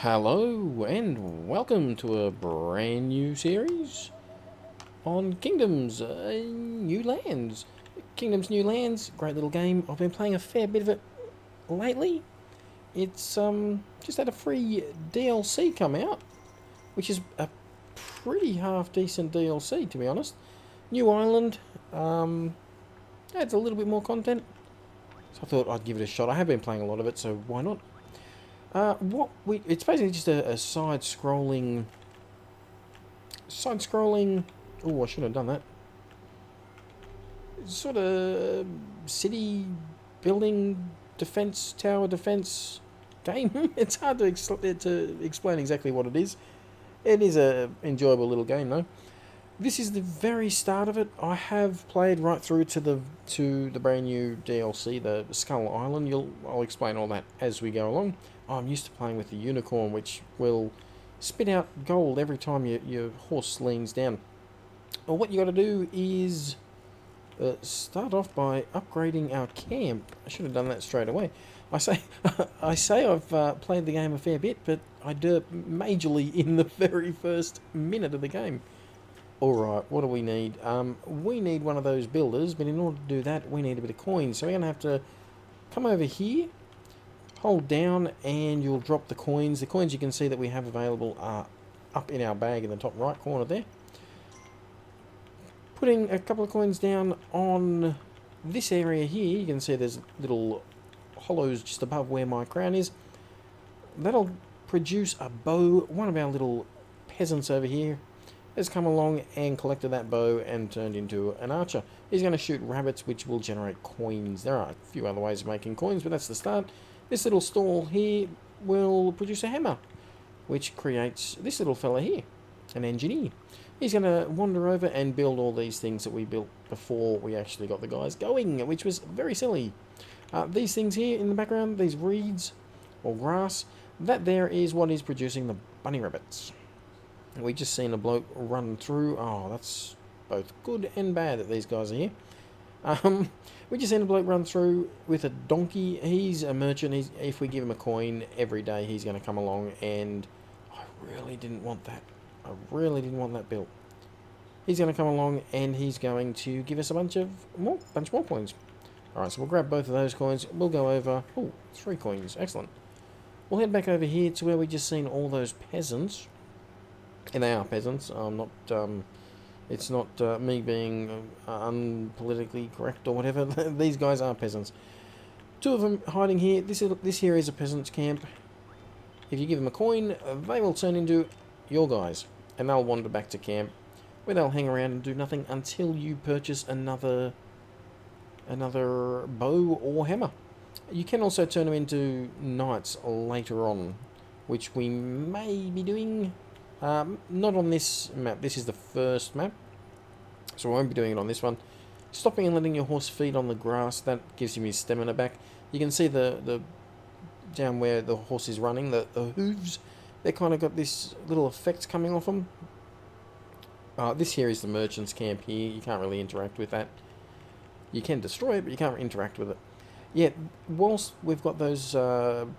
Hello and welcome to a brand new series on Kingdoms New Lands. Kingdoms New Lands, great little game. I've been playing a fair bit of it lately. It's just had a free DLC come out, which is a pretty half decent DLC to be honest. New Island adds a little bit more content, so I thought I'd give it a shot. I have been playing a lot of it, so why not? It's basically just a side-scrolling. Oh, I should have done that. Sort of city building defense, tower defense game. It's hard to explain exactly what it is. It is a enjoyable little game though. This is the very start of it. I have played right through to the brand new DLC, the Skull Island. I'll explain all that as we go along. I'm used to playing with the unicorn, which will spit out gold every time your horse leans down. Well, what you got to do is start off by upgrading our camp. I should have done that straight away. I say I've played the game a fair bit, but I derp majorly in the very first minute of the game. Alright, what do we need? We need one of those builders, but in order to do that, we need a bit of coins. So we're going to have to come over here, hold down, and you'll drop the coins. The coins you can see that we have available are up in our bag in the top right corner there. Putting a couple of coins down on this area here, you can see there's little hollows just above where my crown is. That'll produce a bow. One of our little peasants over here has come along and collected that bow and turned into an archer. He's going to shoot rabbits, which will generate coins. There are a few other ways of making coins, but that's the start. This little stall here will produce a hammer, which creates this little fella here, an engineer. He's going to wander over and build all these things that we built before we actually got the guys going, which was very silly. These things here in the background, these reeds or grass, that there is what is producing the bunny rabbits. We just seen a bloke run through. Oh, that's both good and bad that these guys are here. We just seen a bloke run through with a donkey. He's a merchant. If we give him a coin every day, he's going to come along, and I really didn't want that. I really didn't want that built. He's going to come along, and he's going to give us a bunch more coins. Alright, so we'll grab both of those coins. We'll go over. Oh, 3 coins. Excellent. We'll head back over here to where we just seen all those peasants. And they are peasants. I'm not. It's not me being unpolitically correct or whatever. These guys are peasants. 2 of them hiding here. This here is a peasant's camp. If you give them a coin, they will turn into your guys, and they'll wander back to camp, where they'll hang around and do nothing until you purchase another bow or hammer. You can also turn them into knights later on, which we may be doing. Not on this map. This is the first map, so I won't be doing it on this one. Stopping and letting your horse feed on the grass, that gives him his stamina back. You can see the down where the horse is running, the hooves, they kind of got this little effect coming off them. This here is the merchant's camp here. You can't really interact with that. You can destroy it, but you can't interact with it. Yeah, whilst we've got those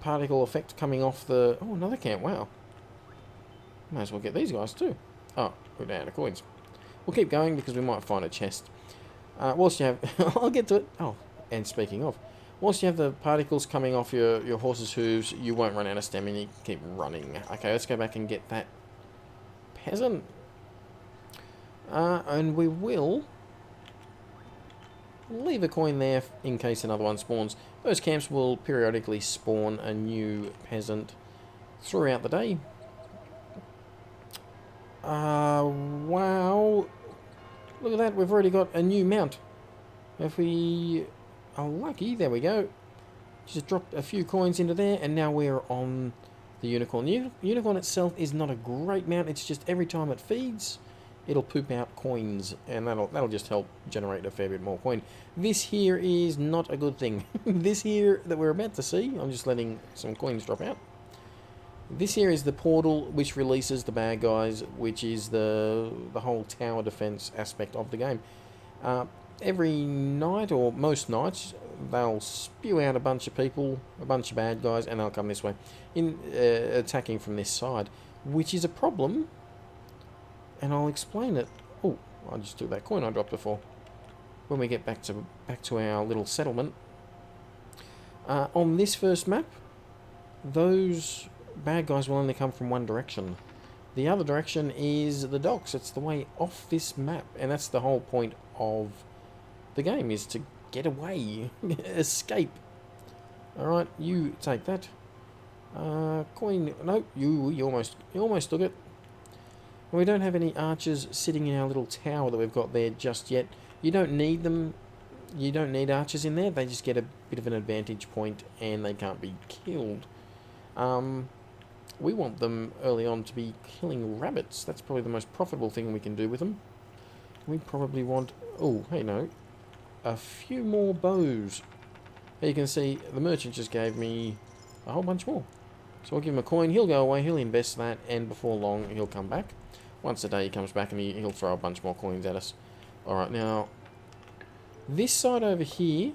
particle effects coming off the... Oh, another camp, wow. Might as well get these guys too. Oh, we're out of coins. We'll keep going because we might find a chest. Whilst you have... I'll get to it. Oh, and speaking of, whilst you have the particles coming off your horse's hooves, you won't run out of stamina. You keep running. Okay, let's go back and get that peasant. And we will leave a coin there in case another one spawns. Those camps will periodically spawn a new peasant throughout the day. Wow. Look at that, we've already got a new mount. If we are lucky, there we go. Just dropped a few coins into there, and now we're on the unicorn. The unicorn itself is not a great mount, it's just every time it feeds, it'll poop out coins, and that'll just help generate a fair bit more coin. This here is not a good thing. This here that we're about to see, I'm just letting some coins drop out. This here is the portal which releases the bad guys, which is the whole tower defense aspect of the game. Every night, or most nights, they'll spew out a bunch of people, a bunch of bad guys, and they'll come this way, attacking from this side, which is a problem, and I'll explain it. Oh, I just took that coin I dropped before. When we get back to our little settlement, on this first map, those bad guys will only come from one direction. The other direction is the docks. It's the way off this map, and that's the whole point of the game, is to get away, escape. Alright, you take that. Coin, no, you almost took it. We don't have any archers sitting in our little tower that we've got there just yet. You don't need them. You don't need archers in there. They just get a bit of an advantage point and they can't be killed. We want them early on to be killing rabbits. That's probably the most profitable thing we can do with them. We probably want... Oh, hey, no. A few more bows. You can see the merchant just gave me a whole bunch more. So I'll give him a coin. He'll go away. He'll invest that. And before long, he'll come back. Once a day, he comes back and he'll throw a bunch more coins at us. Alright, now... This side over here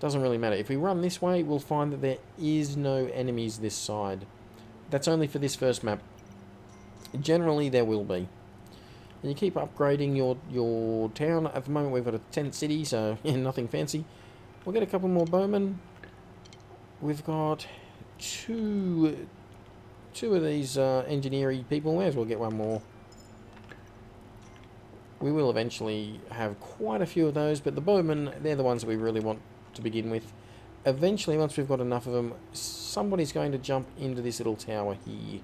doesn't really matter. If we run this way, we'll find that there is no enemies this side. That's only for this first map. Generally, there will be. And you keep upgrading your town. At the moment, we've got a tent city, so yeah, nothing fancy. We'll get a couple more bowmen. We've got two of these engineering people. May as well get one more. We will eventually have quite a few of those, but the bowmen, they're the ones that we really want to begin with. Eventually, once we've got enough of them, somebody's going to jump into this little tower here.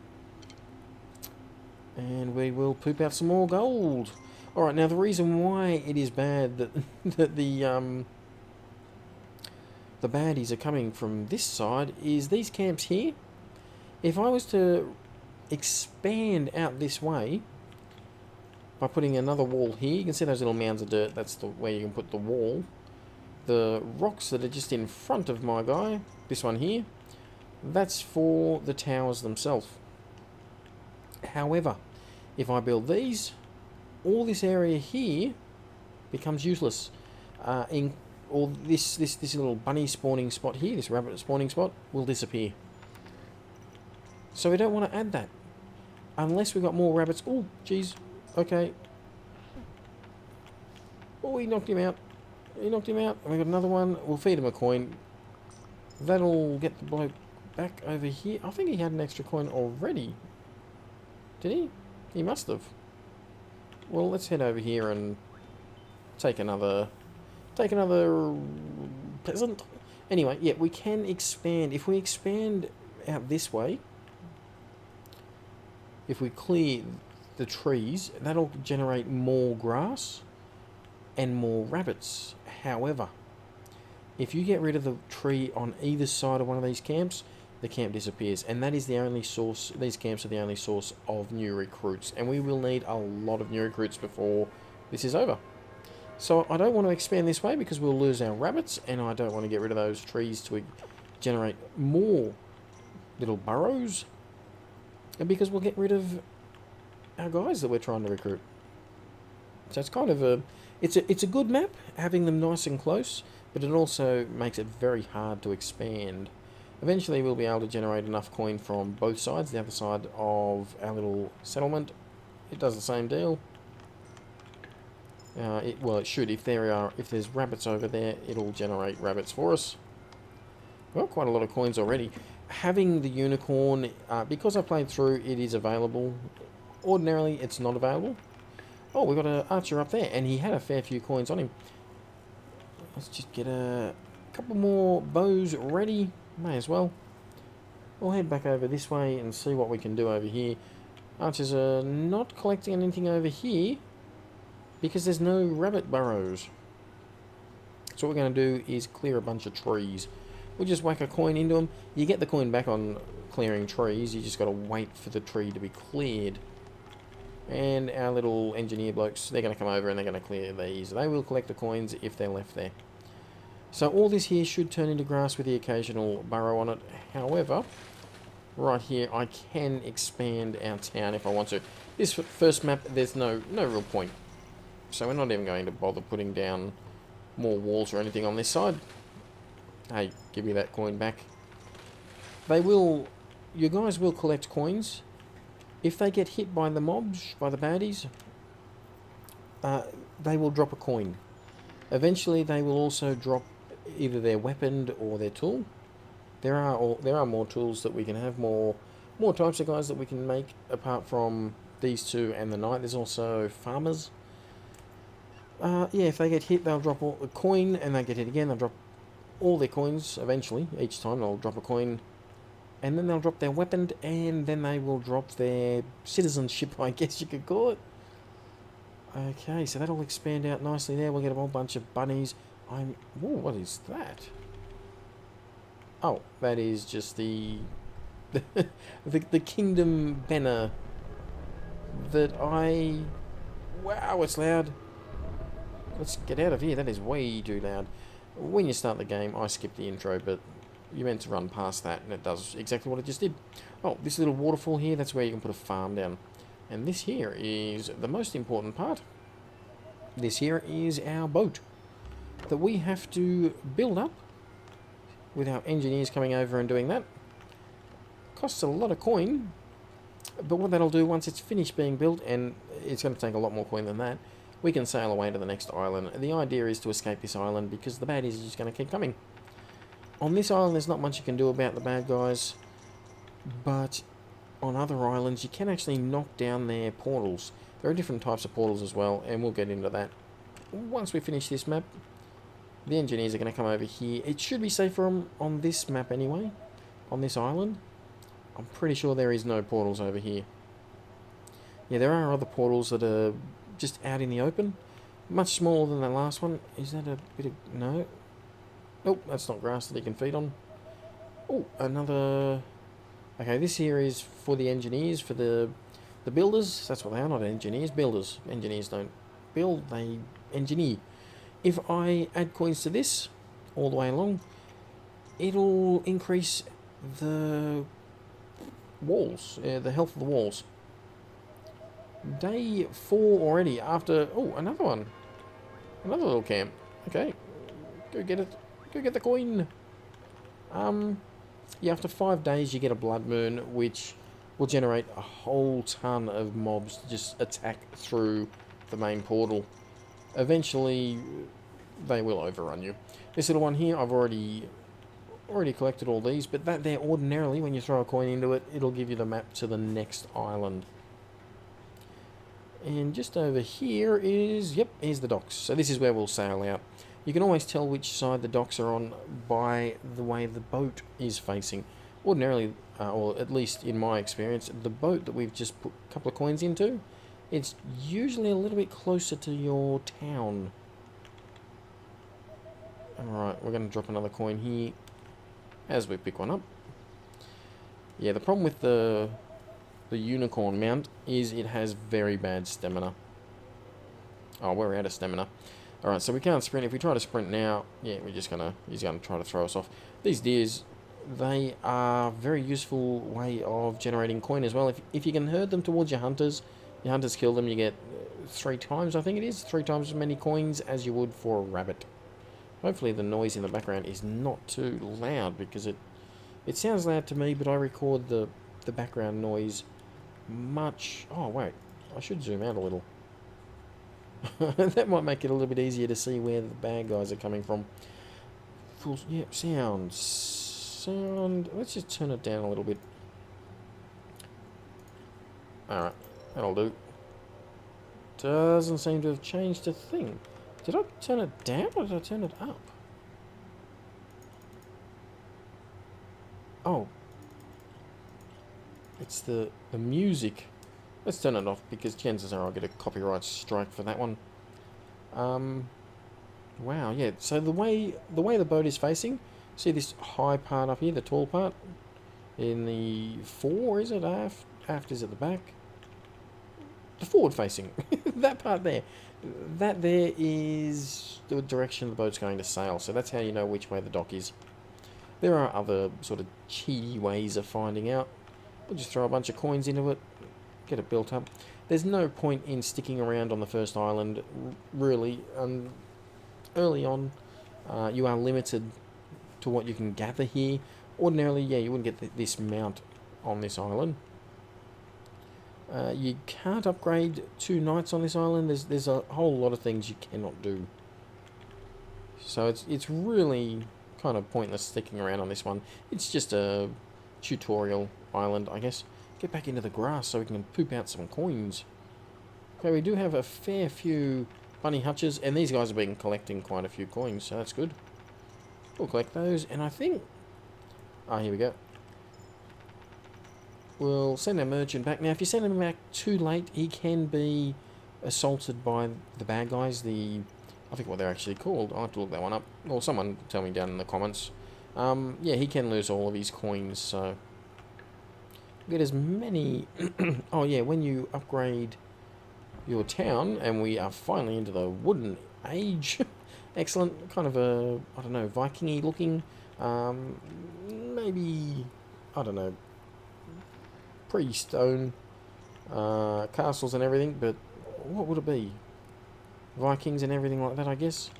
And we will poop out some more gold. Alright, now the reason why it is bad that, that the baddies are coming from this side is these camps here. If I was to expand out this way by putting another wall here, you can see those little mounds of dirt, that's the where you can put the wall. The rocks that are just in front of my guy, this one here, that's for the towers themselves. However, if I build these, all this area here becomes useless. Or this little bunny spawning spot here, this rabbit spawning spot, will disappear. So we don't want to add that. Unless we've got more rabbits. Oh, jeez. Okay. Oh, he knocked him out. He knocked him out. And we've got another one. We'll feed him a coin. That'll get the bloke back over here. I think he had an extra coin already. Did he? He must have. Well, let's head over here and take another peasant. Anyway, yeah, we can expand. If we expand out this way, if we clear the trees, that'll generate more grass and more rabbits. However, if you get rid of the tree on either side of one of these camps, the camp disappears, and that is the only source. These camps are the only source of new recruits, and we will need a lot of new recruits before this is over. So I don't want to expand this way because we'll lose our rabbits, and I don't want to get rid of those trees to generate more little burrows, and because we'll get rid of our guys that we're trying to recruit. So it's kind of a it's a good map, having them nice and close, but it also makes it very hard to expand. Eventually we'll be able to generate enough coin from both sides. The other side of our little settlement, it does the same deal. Well, it should. If there's rabbits over there, it'll generate rabbits for us. Well, quite a lot of coins already. Having the unicorn, because I played through, it is available. Ordinarily, it's not available. Oh, we've got an archer up there, and he had a fair few coins on him. Let's just get a couple more bows ready. May as well. We'll head back over this way and see what we can do over here. Archers are not collecting anything over here because there's no rabbit burrows. So what we're going to do is clear a bunch of trees. We'll just whack a coin into them. You get the coin back on clearing trees. You just got to wait for the tree to be cleared. And our little engineer blokes, they're going to come over and they're going to clear these. They will collect the coins if they're left there. So all this here should turn into grass with the occasional burrow on it. However, right here I can expand our town if I want to. This first map, there's no real point. So we're not even going to bother putting down more walls or anything on this side. hey, give me that coin back. They will, you guys will collect coins. If they get hit by the mobs, by the baddies, they will drop a coin. Eventually they will also drop either their weapon or their tool. There are more tools that we can have, more types of guys that we can make apart from these two and the knight. There's also farmers. Yeah, if they get hit, they'll drop a coin, and they get hit again, they'll drop all their coins eventually. Each time they'll drop a coin, and then they'll drop their weapon, and then they will drop their citizenship, I guess you could call it. Okay, so that'll expand out nicely there. We'll get a whole bunch of bunnies. Ooh, what is that? Oh, that is just the the kingdom banner that I... Wow, it's loud. Let's get out of here. That is way too loud. When you start the game, I skip the intro, but you're meant to run past that, and it does exactly what it just did. Oh, this little waterfall here, that's where you can put a farm down. And this here is the most important part. This here is our boat that we have to build up with our engineers coming over and doing that. Costs a lot of coin, but what that'll do once it's finished being built, and it's going to take a lot more coin than that, we can sail away to the next island. The idea is to escape this island because the baddies are just going to keep coming. On this island there's not much you can do about the bad guys, but on other islands you can actually knock down their portals. There are different types of portals as well, and we'll get into that once we finish this map. The engineers are going to come over here. It should be safer on this map anyway, on this island. I'm pretty sure there is no portals over here. Yeah, there are other portals that are just out in the open. Much smaller than the last one. Is that a bit of... No. Nope, that's not grass that he can feed on. Oh, another... Okay, this here is for the engineers, for the builders. That's what they are, not engineers, builders. Engineers don't build, they engineer. If I add coins to this all the way along, it'll increase the walls, the health of the walls. Day 4 already after... Oh, another one. Another little camp. Okay, go get it. Go get the coin. Yeah, after 5 days you get a blood moon, which will generate a whole ton of mobs to just attack through the main portal. Eventually, they will overrun you. This little one here, I've already collected all these, but that there, ordinarily, when you throw a coin into it, it'll give you the map to the next island. And just over here is, yep, here's the docks. So this is where we'll sail out. You can always tell which side the docks are on by the way the boat is facing. Ordinarily, or at least in my experience, the boat that we've just put a couple of coins into, it's usually a little bit closer to your town. Alright, we're going to drop another coin here as we pick one up. Yeah, the problem with the unicorn mount is it has very bad stamina. Oh, we're out of stamina. Alright, so we can't sprint. If we try to sprint now, yeah, he's gonna try to throw us off. These deers, they are a very useful way of generating coin as well. If you can herd them towards your hunters kill them, you get 3 times, I think it is, 3 times as many coins as you would for a rabbit. Hopefully the noise in the background is not too loud, because it sounds loud to me, but I record the background noise much... Oh, wait, I should zoom out a little. That might make it a little bit easier to see where the bad guys are coming from. Yep, sound. Let's just turn it down a little bit. Alright, that'll do. Doesn't seem to have changed a thing. Did I turn it down or did I turn it up? Oh. It's the music. Let's turn it off, because chances are I'll get a copyright strike for that one. Wow, yeah. So the way the boat is facing, see this high part up here, the tall part, in the fore, is it aft? Aft is at the back. The forward facing, that part there. That there is the direction the boat's going to sail, so that's how you know which way the dock is. There are other sort of cheaty ways of finding out. We'll just throw a bunch of coins into it, get it built up. There's no point in sticking around on the first island, really. Early on, you are limited to what you can gather here. Ordinarily, yeah, you wouldn't get this mount on this island. You can't upgrade 2 knights on this island. There's a whole lot of things you cannot do. So it's really kind of pointless sticking around on this one. It's just a tutorial island, I guess. Get back into the grass so we can poop out some coins. Okay, we do have a fair few bunny hutches, and these guys have been collecting quite a few coins, so that's good. We'll collect those, and I think... Ah, here we go. We'll send our merchant back. Now, if you send him back too late, he can be assaulted by the bad guys. I think what they're actually called. I'll have to look that one up. Or someone tell me down in the comments. Yeah, he can lose all of his coins, so... Get as many... Oh, yeah, when you upgrade your town, and we are finally into the wooden age. Excellent. Kind of a, I don't know, Viking-y looking. Maybe, I don't know, pre-stone castles and everything, but what would it be? Vikings and everything like that, I guess.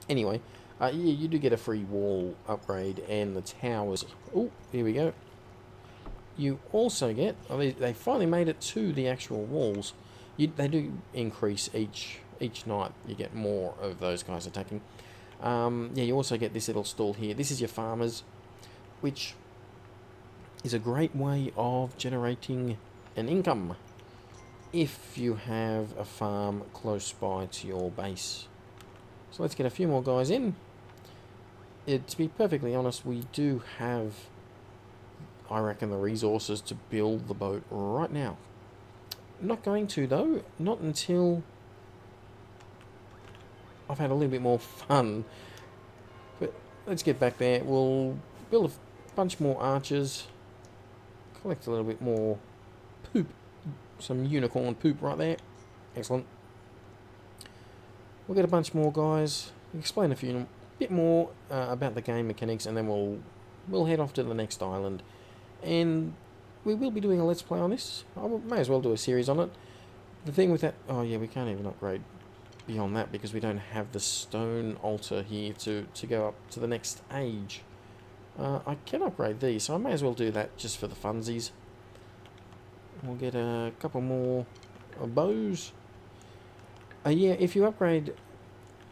Anyway, yeah, you do get a free wall upgrade, and the towers. Oh, here we go. You also get, oh, they finally made it to the actual walls. They do increase each night. You get more of those guys attacking. Yeah, you also get this little stall here. This is your farmers, which is a great way of generating an income if you have a farm close by to your base. So let's get a few more guys in. To be perfectly honest, we do have, I reckon, the resources to build the boat right now. Not going to, though. Not until I've had a little bit more fun. But let's get back there. We'll build a bunch more archers. Collect a little bit more poop. Some unicorn poop right there. Excellent. We'll get a bunch more guys. Explain a bit more about the game mechanics, and then we'll head off to the next island. And we will be doing a let's play on this. I may as well do a series on it. The thing with that... Oh yeah, we can't even upgrade beyond that because we don't have the stone altar here to go up to the next age. I can upgrade these, so I may as well do that just for the funsies. We'll get a couple more bows. Yeah, if you upgrade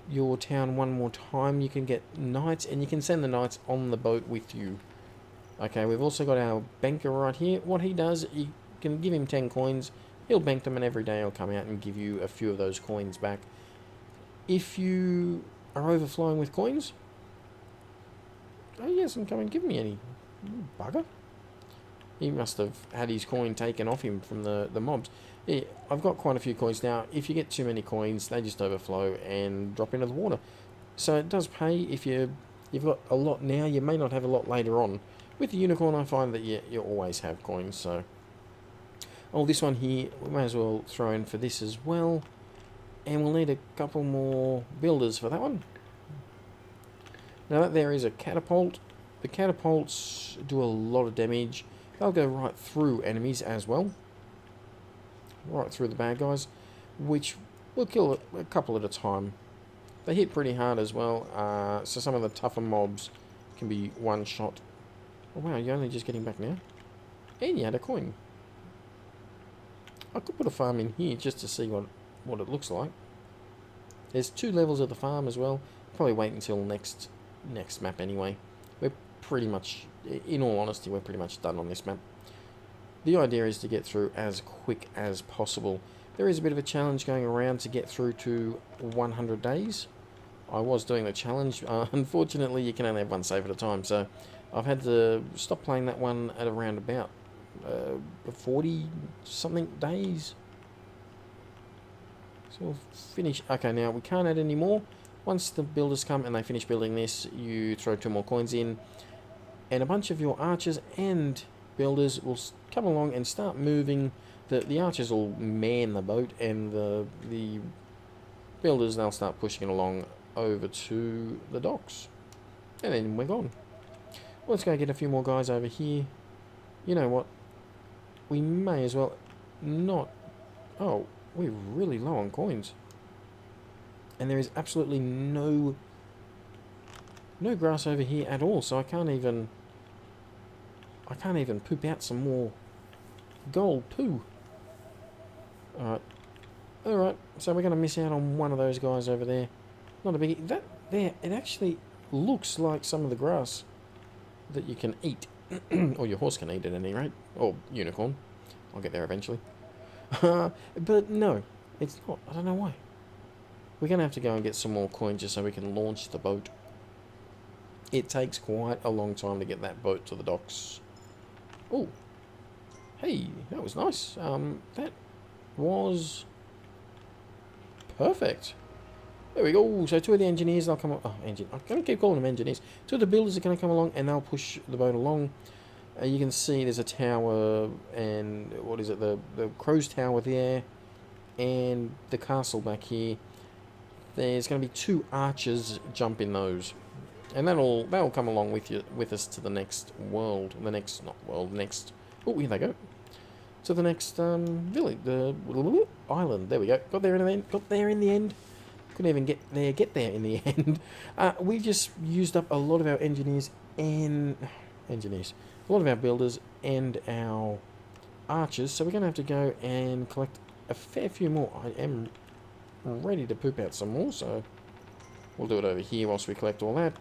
your town one more time, you can get knights, and you can send the knights on the boat with you. Okay, we've also got our banker right here. What he does, you can give him 10 coins, he'll bank them, and every day he'll come out and give you a few of those coins back. If you are overflowing with coins... Oh, he hasn't come and given me any. Bugger. He must have had his coin taken off him from the mobs. Yeah, I've got quite a few coins now. If you get too many coins, they just overflow and drop into the water. So it does pay. If you've got a lot now, you may not have a lot later on. With the unicorn, I find that you always have coins, so... Oh, this one here, we may as well throw in for this as well. And we'll need a couple more builders for that one. Now that there is a catapult. The catapults do a lot of damage. They'll go right through enemies as well. Right through the bad guys. Which will kill a couple at a time. They hit pretty hard as well. So some of the tougher mobs can be one shot. Oh wow, you're only just getting back now? And you had a coin. I could put a farm in here just to see what it looks like. There's 2 levels of the farm as well. Probably wait until next map anyway. We're pretty much, in all honesty, we're pretty much done on this map. The idea is to get through as quick as possible. There is a bit of a challenge going around to get through to 100 days. I was doing the challenge. Unfortunately, you can only have one save at a time, so I've had to stop playing that one at around about 40-something days. So we'll finish. Okay, now we can't add any more. Once the builders come and they finish building this, you throw 2 more coins in, and a bunch of your archers and builders will come along and start moving. The archers will man the boat, and the builders, they'll start pushing it along over to the docks. And then we're gone. Well, let's go get a few more guys over here. You know what? We may as well not... Oh, we're really low on coins. And there is absolutely no No grass over here at all, so I can't even poop out some more gold poo. Alright. Alright, so we're going to miss out on one of those guys over there. Not a biggie. That there, it actually looks like some of the grass that you can eat. Or your horse can eat at any rate. Or unicorn. I'll get there eventually. But no, it's not. I don't know why. We're going to have to go and get some more coins just so we can launch the boat. It takes quite a long time to get that boat to the docks. Oh. Hey, that was nice. That was perfect. There we go. So two of the engineers, they'll come... Oh, I'm going to keep calling them engineers. Two of the builders are going to come along and they'll push the boat along. You can see there's a tower and... What is it? The crow's tower there. And the castle back here. There's going to be two archers jumping those. And that'll come along with us to the next world. The next... Not world. Next... Oh, here they go. To the next village. The island. There we go. Got there in the end. Got there in the end. Couldn't even get there in the end. We've just used up a lot of our engineers. A lot of our builders and our archers. So we're going to have to go and collect a fair few more. I am ready to poop out some more. So we'll do it over here whilst we collect all that.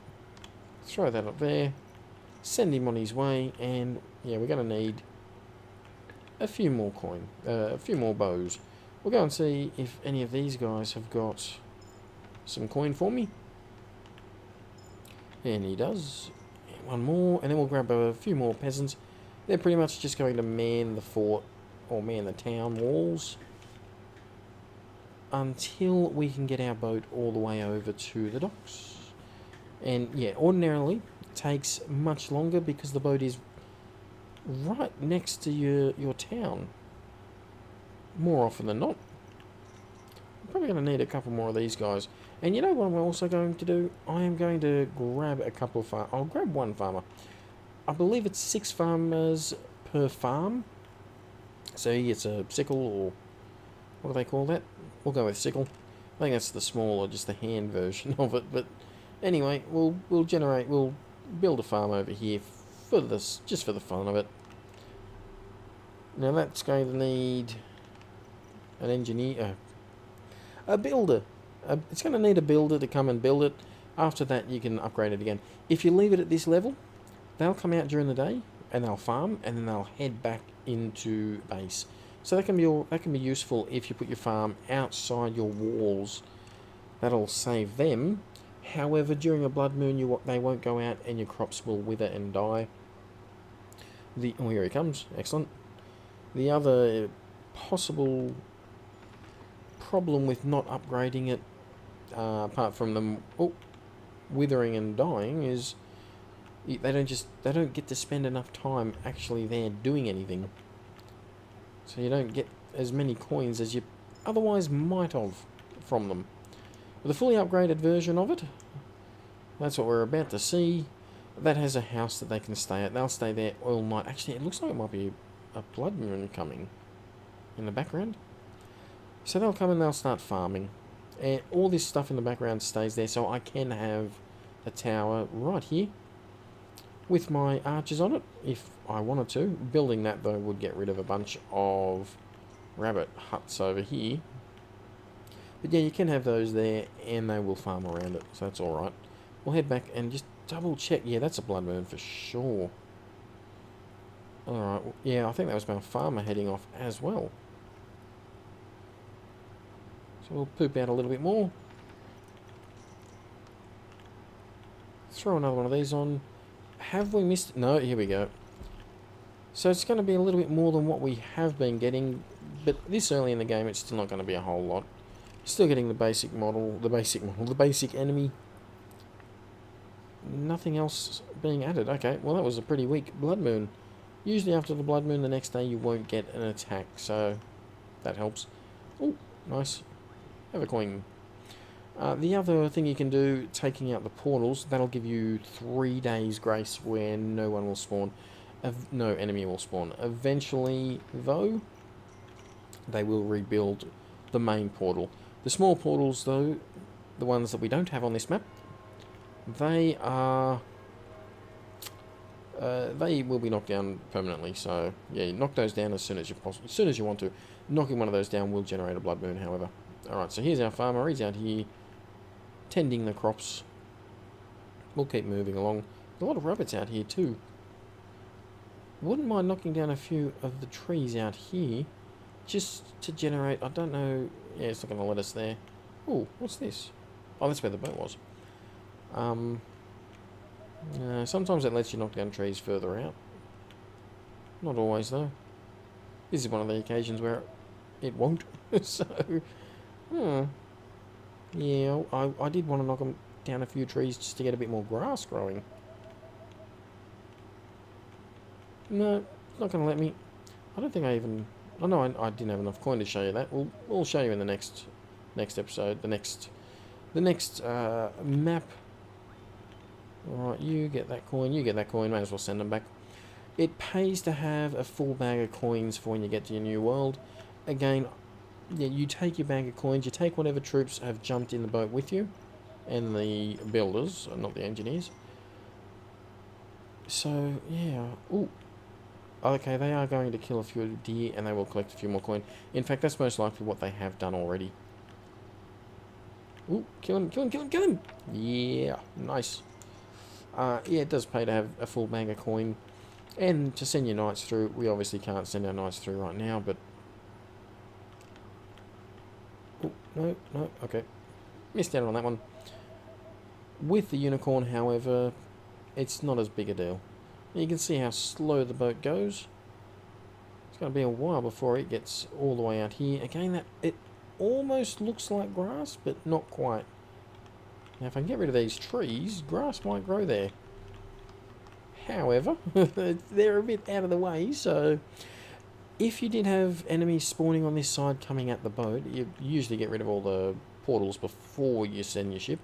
Throw that up there. Send him on his way. And yeah, we're going to need a few more coin. A few more bows. We'll go and see if any of these guys have got some coin for me. And he does. And one more. And then we'll grab a few more peasants. They're pretty much just going to man the fort or man the town walls until we can get our boat all the way over to the docks. And yeah, ordinarily it takes much longer because the boat is right next to your town. More often than not. I'm probably going to need a couple more of these guys. And you know what I'm also going to do? I am going to grab a couple of I'll grab one farmer. I believe it's 6 farmers per farm. So he gets a sickle, or what do they call that? We'll go with sickle. I think that's the small or just the hand version of it. But anyway, we'll build a farm over here for this, just for the fun of it. Now that's going to need an engineer, a builder. It's going to need a builder to come and build it. After that, you can upgrade it again. If you leave it at this level, they'll come out during the day and they'll farm, and then they'll head back into base. So that can be useful if you put your farm outside your walls. That'll save them. However, during a blood moon, they won't go out, and your crops will wither and die. Oh, here he comes. Excellent. The other possible problem with not upgrading it, apart from them withering and dying, is they don't get to spend enough time actually there doing anything. So you don't get as many coins as you otherwise might have from them. With a fully upgraded version of it, that's what we're about to see. That has a house that they can stay at. They'll stay there all night. Actually, it looks like it might be a blood moon coming in the background. So they'll come and they'll start farming. And all this stuff in the background stays there, so I can have a tower right here with my archers on it, if I wanted to. Building that, though, would get rid of a bunch of rabbit huts over here. But yeah, you can have those there, and they will farm around it, so that's alright. We'll head back and just double check. Yeah, that's a blood moon for sure. Alright, yeah, I think that was my farmer heading off as well. So we'll poop out a little bit more. Throw another one of these on. Have we missed... No, here we go. So it's going to be a little bit more than what we have been getting, but this early in the game it's still not going to be a whole lot. Still getting the basic enemy. Nothing else being added. Okay, well that was a pretty weak blood moon. Usually after the blood moon the next day you won't get an attack, so that helps. Oh, nice. Have a coin. The other thing you can do, taking out the portals, that'll give you 3 days grace where no one will spawn. No enemy will spawn. Eventually, though, they will rebuild the main portal. The small portals, though, the ones that we don't have on this map, They are... they will be knocked down permanently, so yeah, knock those down as soon as as soon as you want to. Knocking one of those down will generate a blood moon, however. Alright, so here's our farmer. He's out here tending the crops. We'll keep moving along. There's a lot of rabbits out here too. Wouldn't mind knocking down a few of the trees out here, just to generate, I don't know, yeah, it's not going to let us there. Oh, what's this? Oh, that's where the boat was. Sometimes it lets you knock down trees further out. Not always, though. This is one of the occasions where it won't. So, yeah, I did want to knock down a few trees just to get a bit more grass growing. No, it's not going to let me. I don't think I even... Oh no, I didn't have enough coin to show you that. We'll show you in the next episode. The next map. Alright, you get that coin, you get that coin. May as well send them back. It pays to have a full bag of coins for when you get to your new world. Again, yeah, you take your bag of coins. You take whatever troops have jumped in the boat with you, and the builders, not the engineers. So yeah. Ooh. Okay, they are going to kill a few deer, and they will collect a few more coin. In fact, that's most likely what they have done already. Ooh, kill him, kill him, kill him, kill him! Yeah, nice. Yeah, it does pay to have a full bag of coin. And to send your knights through, we obviously can't send our knights through right now, but... Oh, no, okay. Missed out on that one. With the unicorn, however, it's not as big a deal. You can see how slow the boat goes. It's going to be a while before it gets all the way out here. Again, it almost looks like grass, but not quite. Now, if I can get rid of these trees, grass might grow there. However, they're a bit out of the way, so if you did have enemies spawning on this side coming at the boat, you usually get rid of all the portals before you send your ship.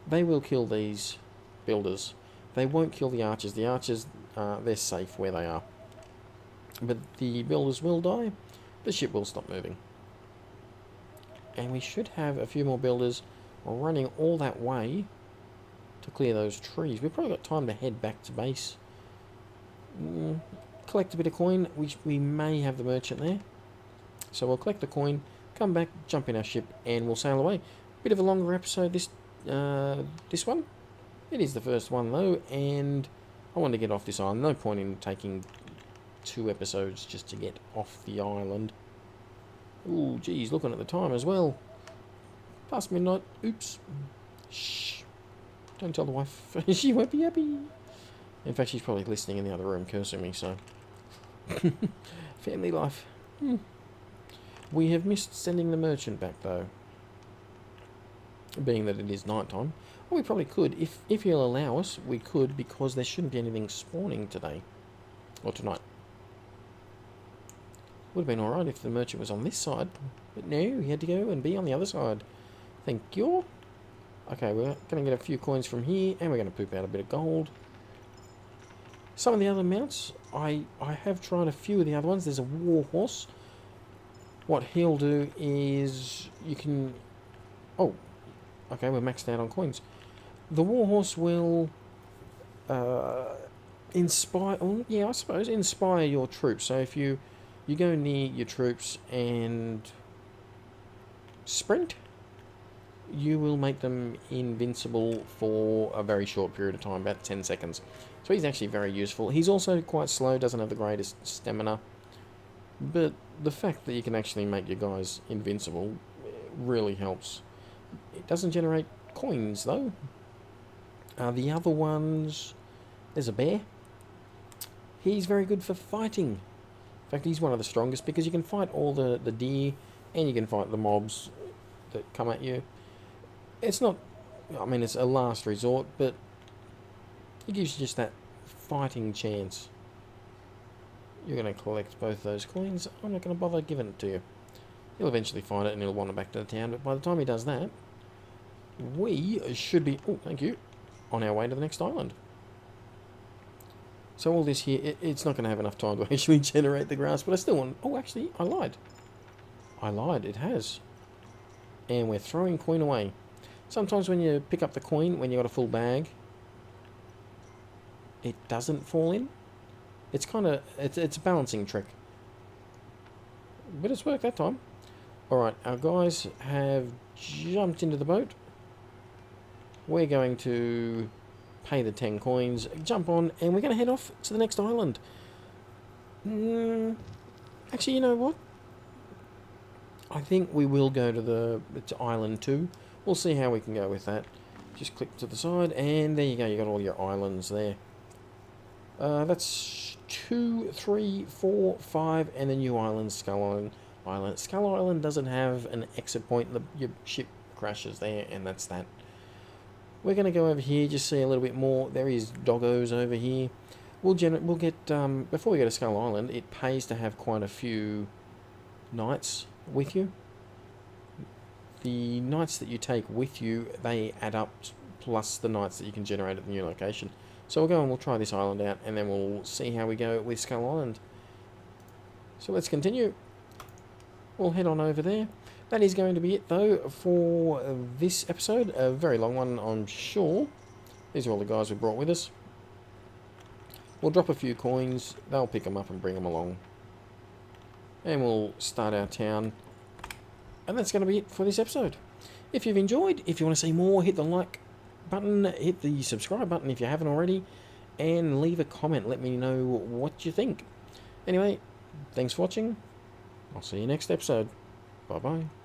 They will kill these builders. They won't kill the archers. The archers, they're safe where they are. But the builders will die. The ship will stop moving. And we should have a few more builders running all that way to clear those trees. We've probably got time to head back to base. Collect a bit of coin, which we may have the merchant there. So we'll collect the coin, come back, jump in our ship, and we'll sail away. Bit of a longer episode this one. It is the first one though, and I want to get off this island. No point in taking 2 episodes just to get off the island. Ooh, geez, looking at the time as well. Past midnight. Oops. Shh. Don't tell the wife. She won't be happy. In fact, she's probably listening in the other room, cursing me, so... Family life. We have missed sending the merchant back, though. Being that it is night time. Well, we probably could. If he'll allow us, we could, because there shouldn't be anything spawning today. Or tonight. Would have been alright if the merchant was on this side. But no, he had to go and be on the other side. Thank you. Okay, we're going to get a few coins from here, and we're going to poop out a bit of gold. Some of the other mounts, I have tried a few of the other ones. There's a war horse. What he'll do is you can... Oh, okay, we're maxed out on coins. The war horse will inspire... Oh, yeah, I suppose inspire your troops. So if you go near your troops and sprint, you will make them invincible for a very short period of time, about 10 seconds. So he's actually very useful. He's also quite slow, doesn't have the greatest stamina. But the fact that you can actually make your guys invincible really helps. It doesn't generate coins, though. The other ones... There's a bear. He's very good for fighting. In fact, he's one of the strongest because you can fight all the deer and you can fight the mobs that come at you. It's not... I mean, it's a last resort, but it gives you just that fighting chance. You're going to collect both those coins. I'm not going to bother giving it to you. He'll eventually find it and he'll want it back to the town, but by the time he does that, we should be... Oh, thank you. On our way to the next island. So all this here, it's not going to have enough time to actually generate the grass, but I still want... Oh, actually, I lied. It has. And we're throwing coin away. Sometimes when you pick up the coin, when you've got a full bag, it doesn't fall in. It's kind of, it's a balancing trick. But it's worked that time. Alright, our guys have jumped into the boat. We're going to pay the 10 coins, jump on, and we're going to head off to the next island. Actually, you know what? I think we will go to island 2. We'll see how we can go with that. Just click to the side, and there you go. You got all your islands there. That's 2, 3, 4, 5, and the new island, Skull Island. Skull Island doesn't have an exit point. Your ship crashes there, and that's that. We're going to go over here, just see a little bit more. There is doggos over here. We'll get, before we go to Skull Island, it pays to have quite a few knights with you. The knights that you take with you, they add up, plus the knights that you can generate at the new location. So we'll go and we'll try this island out, and then we'll see how we go with Skull Island. So let's continue. We'll head on over there. That is going to be it, though, for this episode. A very long one, I'm sure. These are all the guys we brought with us. We'll drop a few coins. They'll pick them up and bring them along. And we'll start our town. And that's going to be it for this episode. If you've enjoyed, if you want to see more, hit the like button, hit the subscribe button if you haven't already, and leave a comment. Let me know what you think. Anyway, thanks for watching. I'll see you next episode. Bye-bye.